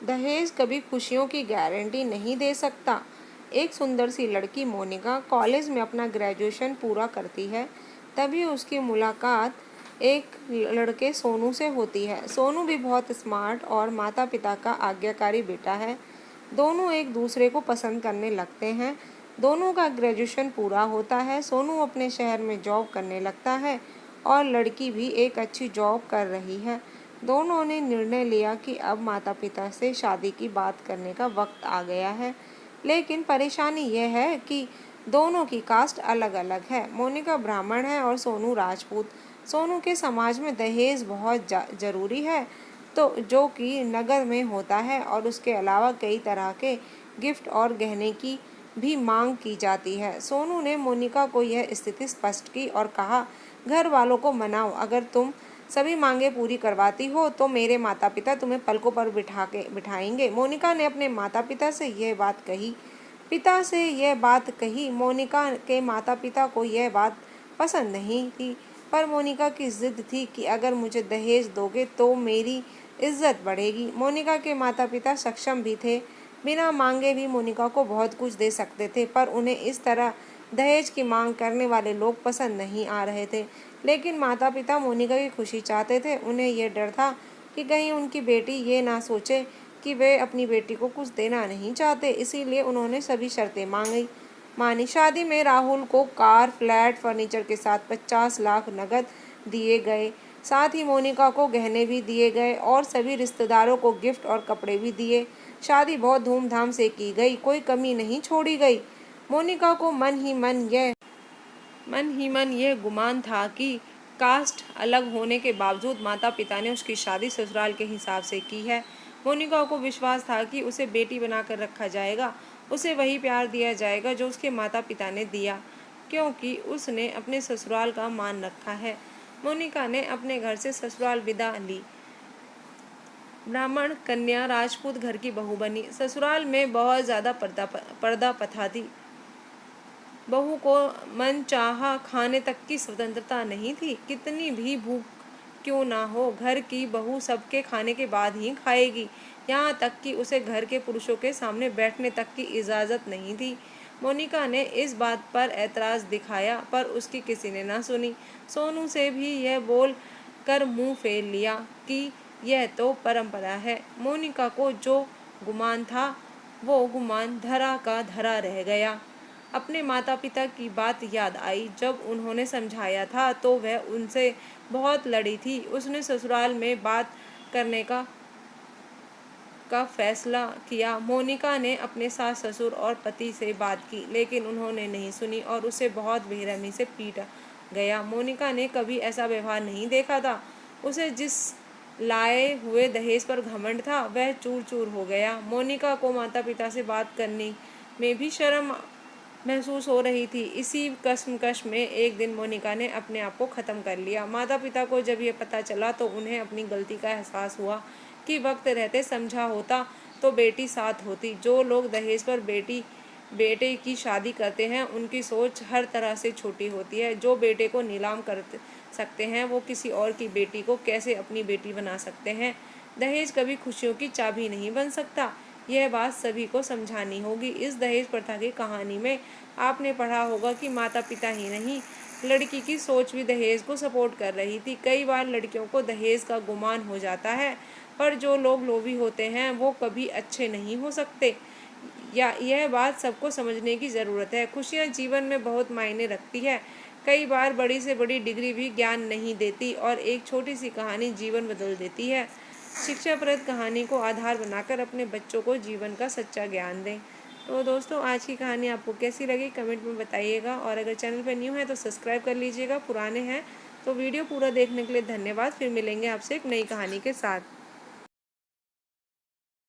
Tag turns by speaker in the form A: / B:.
A: दहेज कभी खुशियों की गारंटी नहीं दे सकता। एक सुंदर सी लड़की मोनिका कॉलेज में अपना ग्रेजुएशन पूरा करती है। तभी उसकी मुलाकात एक लड़के सोनू से होती है। सोनू भी बहुत स्मार्ट और माता पिता का आज्ञाकारी बेटा है। दोनों एक दूसरे को पसंद करने लगते हैं। दोनों का ग्रेजुएशन पूरा होता है। सोनू अपने शहर में जॉब करने लगता है और लड़की भी एक अच्छी जॉब कर रही है। दोनों ने निर्णय लिया कि अब माता पिता से शादी की बात करने का वक्त आ गया है। लेकिन परेशानी यह है कि दोनों की कास्ट अलग अलग है। मोनिका ब्राह्मण है और सोनू राजपूत। सोनू के समाज में दहेज बहुत जरूरी है, तो जो कि नगर में होता है, और उसके अलावा कई तरह के गिफ्ट और गहने की भी मांग की जाती है। सोनू ने मोनिका को यह स्थिति स्पष्ट की और कहा, घर वालों को मनाओ, अगर तुम सभी मांगे पूरी करवाती हो तो मेरे माता पिता तुम्हें पलकों पर बिठाएंगे। मोनिका ने अपने माता पिता से यह बात कही। मोनिका के माता पिता को यह बात पसंद नहीं थी, पर मोनिका की जिद थी कि अगर मुझे दहेज दोगे तो मेरी इज्जत बढ़ेगी। मोनिका के माता पिता सक्षम भी थे, बिना मांगे भी मोनिका को बहुत कुछ दे सकते थे, पर उन्हें इस तरह दहेज की मांग करने वाले लोग पसंद नहीं आ रहे थे। लेकिन माता पिता मोनिका की खुशी चाहते थे। उन्हें यह डर था कि कहीं उनकी बेटी ये ना सोचे कि वे अपनी बेटी को कुछ देना नहीं चाहते, इसीलिए उन्होंने सभी शर्तें मानी। शादी में राहुल को कार, फ्लैट, फर्नीचर के साथ 50 लाख नकद दिए गए। साथ ही मोनिका को गहने भी दिए गए और सभी रिश्तेदारों को गिफ्ट और कपड़े भी दिए। शादी बहुत धूमधाम से की गई, कोई कमी नहीं छोड़ी गई। मोनिका को मन ही मन यह गुमान था कि कास्ट अलग होने के बावजूद माता पिता ने उसकी शादी ससुराल के हिसाब से की है। मोनिका को विश्वास था कि उसे बेटी बनाकर रखा जाएगा, उसे वही प्यार दिया जाएगा जो उसके माता पिता ने दिया, क्योंकि उसने अपने ससुराल का मान रखा है। मोनिका ने अपने घर से ससुराल विदा ली। ब्राह्मण कन्या राजपूत घर की बहू बनी। ससुराल में बहुत ज्यादा पर्दा प्रथा थी। बहू को मनचाहा खाने तक की स्वतंत्रता नहीं थी। कितनी भी भूख क्यों ना हो, घर की बहू सबके खाने के बाद ही खाएगी। यहाँ तक कि उसे घर के पुरुषों के सामने बैठने तक की इजाज़त नहीं थी। मोनिका ने इस बात पर ऐतराज़ दिखाया, पर उसकी किसी ने ना सुनी। सोनू से भी यह बोल कर मुंह फेर लिया कि यह तो परंपरा है। मोनिका को जो गुमान था वो गुमान धरा का धरा रह गया। अपने माता पिता की बात याद आई। जब उन्होंने समझाया था तो वह उनसे बहुत लड़ी थी। उसने ससुराल में बात करने का फैसला किया। मोनिका ने अपने सास ससुर और पति से बात की, लेकिन उन्होंने नहीं सुनी और उसे बहुत बेरहमी से पीटा गया। मोनिका ने कभी ऐसा व्यवहार नहीं देखा था। उसे जिस लाए हुए दहेज पर घमंड था वह चूर चूर हो गया। मोनिका को माता पिता से बात करने में भी शर्म महसूस हो रही थी। इसी कश्मकश में एक दिन मोनिका ने अपने आप को ख़त्म कर लिया। माता पिता को जब ये पता चला तो उन्हें अपनी गलती का एहसास हुआ कि वक्त रहते समझा होता तो बेटी साथ होती। जो लोग दहेज पर बेटे की शादी करते हैं उनकी सोच हर तरह से छोटी होती है। जो बेटे को नीलाम कर सकते हैं वो किसी और की बेटी को कैसे अपनी बेटी बना सकते हैं। दहेज कभी खुशियों की चाबी नहीं बन सकता, यह बात सभी को समझानी होगी। इस दहेज प्रथा की कहानी में आपने पढ़ा होगा कि माता पिता ही नहीं, लड़की की सोच भी दहेज को सपोर्ट कर रही थी। कई बार लड़कियों को दहेज का गुमान हो जाता है, पर जो लोग लोभी होते हैं वो कभी अच्छे नहीं हो सकते। यह बात सबको समझने की ज़रूरत है। खुशियाँ जीवन में बहुत मायने रखती है। कई बार बड़ी से बड़ी डिग्री भी ज्ञान नहीं देती और एक छोटी सी कहानी जीवन बदल देती है। शिक्षाप्रद कहानी को आधार बनाकर अपने बच्चों को जीवन का सच्चा ज्ञान दें। तो दोस्तों, आज की कहानी आपको कैसी लगी कमेंट में बताइएगा, और अगर चैनल पर न्यू है तो सब्सक्राइब कर लीजिएगा। पुराने हैं तो वीडियो पूरा देखने के लिए धन्यवाद। फिर मिलेंगे आपसे एक नई कहानी के साथ।